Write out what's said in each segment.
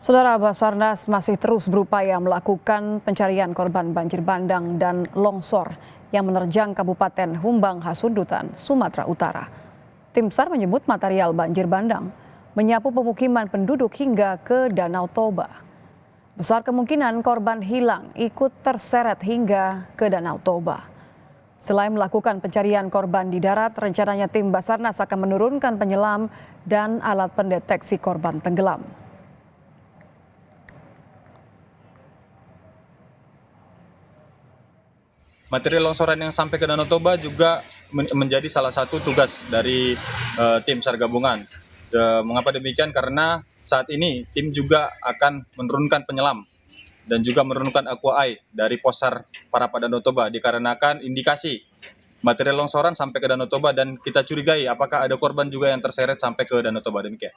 Saudara, Basarnas masih terus berupaya melakukan pencarian korban banjir bandang dan longsor yang menerjang Kabupaten Humbang Hasundutan, Sumatera Utara. Tim SAR menyebut material banjir bandang menyapu pemukiman penduduk hingga ke Danau Toba. Besar kemungkinan korban hilang ikut terseret hingga ke Danau Toba. Selain melakukan pencarian korban di darat, rencananya tim Basarnas akan menurunkan penyelam dan alat pendeteksi korban tenggelam. Material longsoran yang sampai ke Danau Toba juga menjadi salah satu tugas dari tim SAR gabungan. Mengapa demikian? Karena saat ini tim juga akan menurunkan penyelam dan juga menurunkan aqua eye dari posar Parapa Danau Toba dikarenakan indikasi material longsoran sampai ke Danau Toba dan kita curigai apakah ada korban juga yang terseret sampai ke Danau Toba. Demikian.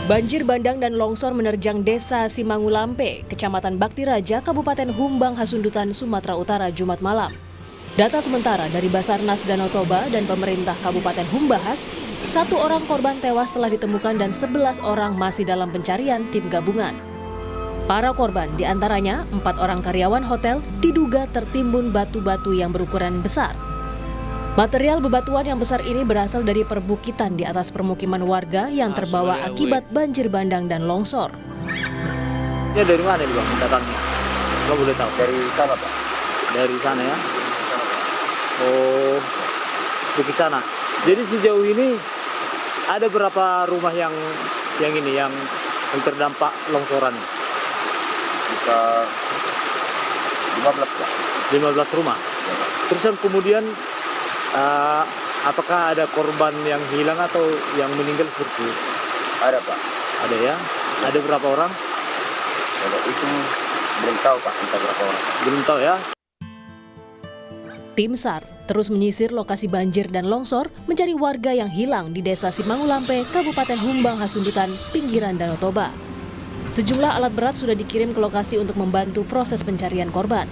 Banjir bandang dan longsor menerjang Desa Simangulampe, Kecamatan Bakti Raja, Kabupaten Humbang Hasundutan, Sumatera Utara, Jumat malam. Data sementara dari Basarnas Danau Toba dan pemerintah Kabupaten Humbahas, 1 orang korban tewas telah ditemukan dan 11 orang masih dalam pencarian tim gabungan. Para korban diantaranya 4 orang karyawan hotel diduga tertimbun batu-batu yang berukuran besar. Material bebatuan yang besar ini berasal dari perbukitan di atas permukiman warga yang terbawa akibat banjir bandang dan longsor. Ya dari mana nih Bang datangnya? Gak boleh tahu. Dari sana Pak? Dari sana ya? Oh, bukit sana. Jadi sejauh ini ada berapa rumah yang terdampak longsoran? Bisa 15 Pak. 15 rumah. Terus kemudian apakah ada korban yang hilang atau yang meninggal seperti itu? Ada Pak. Ada ya? Ada berapa orang? Kalau itu belum tahu Pak, entah berapa orang. Belum tahu ya? Tim SAR terus menyisir lokasi banjir dan longsor mencari warga yang hilang di Desa Simangulampe, Kabupaten Humbang Hasundutan, pinggiran Danau Toba. Sejumlah alat berat sudah dikirim ke lokasi untuk membantu proses pencarian korban.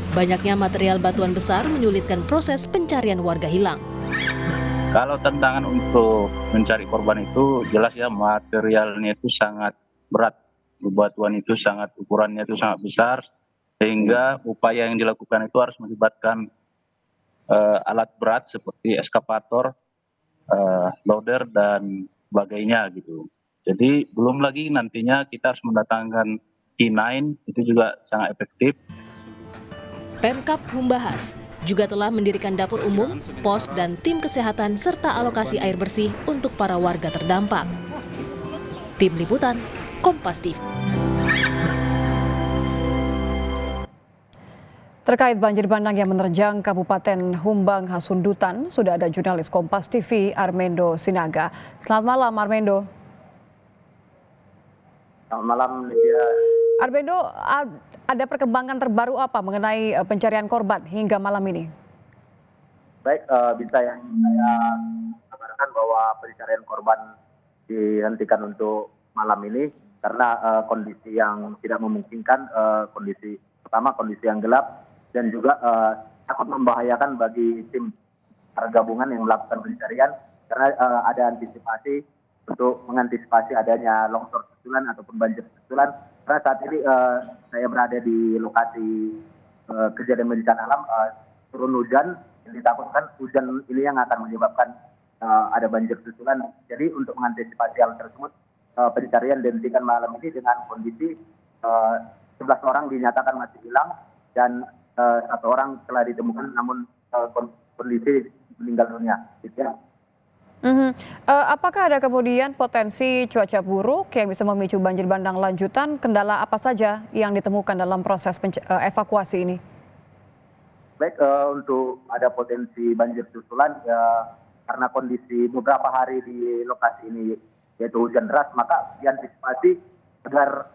Banyaknya material batuan besar menyulitkan proses pencarian warga hilang. Kalau tantangan untuk mencari korban itu jelas ya, materialnya itu sangat berat. Batuan itu ukurannya itu sangat besar, sehingga upaya yang dilakukan itu harus melibatkan alat berat seperti eskavator, loader dan sebagainya gitu. Jadi belum lagi nantinya kita harus mendatangkan K9, itu juga sangat efektif. Pemkab Humbahas juga telah mendirikan dapur umum, pos, dan tim kesehatan serta alokasi air bersih untuk para warga terdampak. Tim Liputan, Kompas TV. Terkait banjir bandang yang menerjang Kabupaten Humbang Hasundutan, sudah ada jurnalis Kompas TV Armendo Sinaga. Selamat malam Armendo. Selamat malam Lydia. Armendo, ada perkembangan terbaru apa mengenai pencarian korban hingga malam ini? Baik, bisa yang saya kabarkan bahwa pencarian korban dihentikan untuk malam ini karena kondisi yang tidak memungkinkan, kondisi yang gelap dan juga takut membahayakan bagi tim SAR gabungan yang melakukan pencarian karena ada antisipasi untuk mengantisipasi adanya longsor susulan ataupun banjir susulan. Karena saat ini saya berada di lokasi kejadian bencana alam, turun hujan, yang ditakutkan hujan ini yang akan menyebabkan ada banjir susulan. Jadi untuk mengantisipasi hal tersebut, pencarian dihentikan malam ini dengan kondisi 11 orang dinyatakan masih hilang dan 1 orang telah ditemukan namun kondisi meninggal dunia. Gitu ya. Apakah ada kemudian potensi cuaca buruk yang bisa memicu banjir bandang lanjutan? Kendala apa saja yang ditemukan dalam proses evakuasi ini? Baik, untuk ada potensi banjir susulan ya, karena kondisi beberapa hari di lokasi ini yaitu hujan deras, maka diantisipasi agar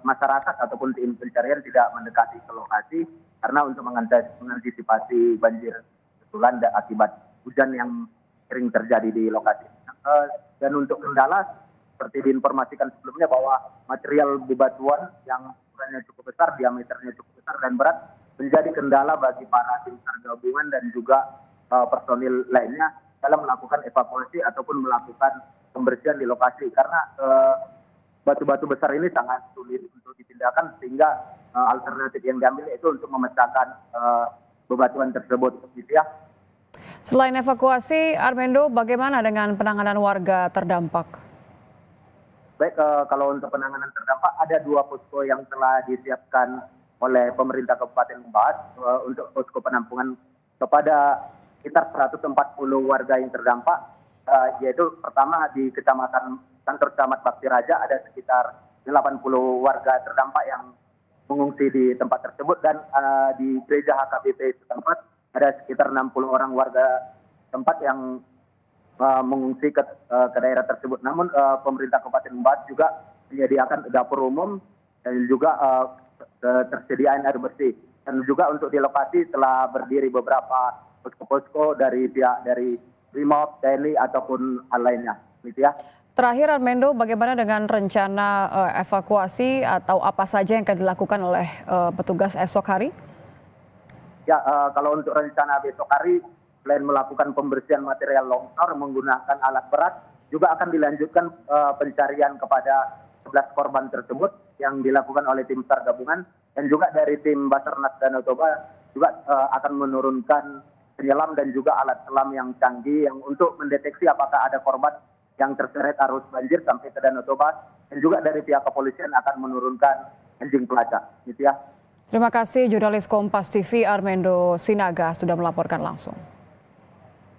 masyarakat ataupun tim pencarian tidak mendekati ke lokasi karena untuk mengantisipasi banjir susulan akibat hujan yang sering terjadi di lokasi. Dan untuk kendala, seperti diinformasikan sebelumnya bahwa material bebatuan yang ukurannya cukup besar, diameternya cukup besar dan berat, menjadi kendala bagi para tim SAR gabungan dan juga personil lainnya dalam melakukan evakuasi ataupun melakukan pembersihan di lokasi karena batu-batu besar ini sangat sulit untuk dipindahkan sehingga alternatif yang diambil itu untuk memecahkan bebatuan tersebut gitu ya. Selain evakuasi, Armendo, bagaimana dengan penanganan warga terdampak? Baik, kalau untuk penanganan terdampak ada 2 posko yang telah disiapkan oleh pemerintah Kabupaten Humbahas untuk posko penampungan kepada sekitar 140 warga yang terdampak, yaitu pertama di Kecamatan Kantor Camat Bakti Raja ada sekitar 80 warga terdampak yang mengungsi di tempat tersebut dan di gereja HKBP setempat ada sekitar 60 orang warga tempat yang mengungsi ke daerah tersebut. Namun pemerintah Kabupaten Humbahas juga menyediakan dapur umum dan juga ketersediaan air bersih. Dan juga untuk di lokasi telah berdiri beberapa posko-posko dari pihak dari Brimob, TNI ataupun hal lainnya. Gitu ya. Terakhir Armendo, bagaimana dengan rencana evakuasi atau apa saja yang akan dilakukan oleh petugas esok hari? Ya, kalau untuk rencana besok hari, selain melakukan pembersihan material longsor menggunakan alat berat, juga akan dilanjutkan pencarian kepada 11 korban tersebut yang dilakukan oleh tim SAR gabungan dan juga dari tim Basarnas Danau Toba juga akan menurunkan penyelam dan juga alat selam yang canggih yang untuk mendeteksi apakah ada korban yang terseret arus banjir sampai ke Danau Toba dan juga dari pihak kepolisian akan menurunkan anjing pelacak. Gitu ya. Terima kasih jurnalis Kompas TV Armendo Sinaga sudah melaporkan langsung.